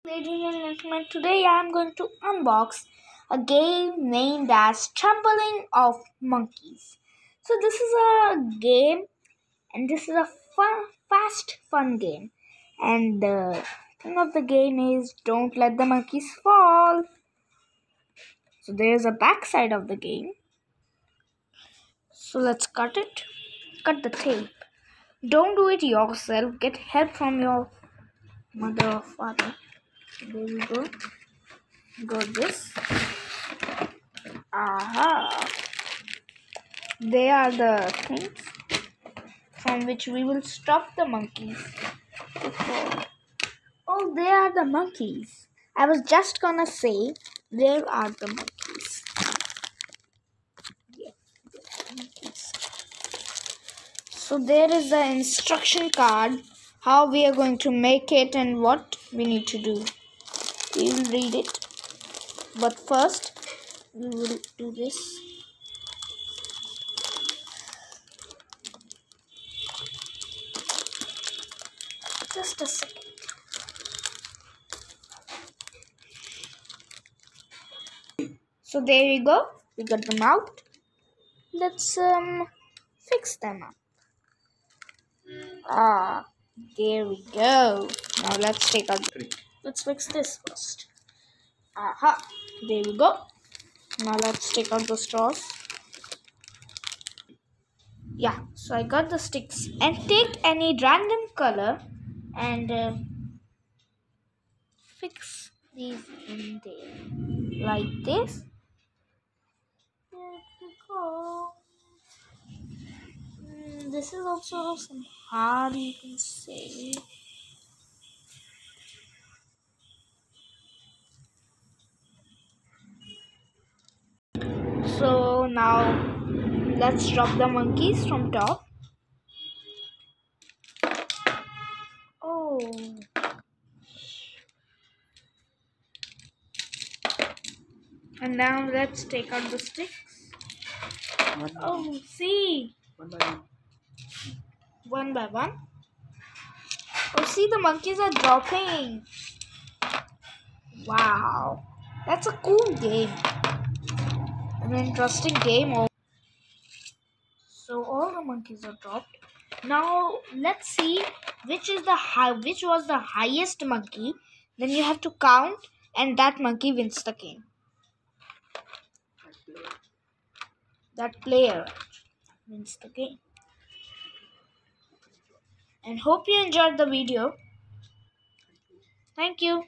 Ladies and gentlemen, today I am going to unbox a game named as Tumbling of Monkeys. So this is a game, and this is a fun game. And the thing of the game is don't let the monkeys fall. So there's a backside of the game. So let's cut it. Cut the tape. Don't do it yourself. Get help from your mother or father. There we go. Got this. Aha! They are the things from which we will stop the monkeys to fall. Oh, they are the monkeys. I was just gonna say, where are the monkeys? Yeah, the monkeys. So there is the instruction card, how we are going to make it and what we need to do. We will read it. But first, we will do this. Just a second. So there you go. We got them out. Let's fix them up. There we go. Now let's take out. Let's fix this first. Aha. There we go. Now let's take out the straws. Yeah. So I got the sticks, and take any random color and fix these in there like this. There we go. This is also some hard, you can say. So now let's drop the monkeys from top. Oh. And now let's take out the sticks. Oh, see. One by one. Oh, see, the monkeys are dropping. Wow. That's a cool game. An interesting game. So all the monkeys are dropped. Now let's see which was the highest monkey. Then you have to count, and that monkey wins the game. That player wins the game. And hope you enjoyed the video. Thank you.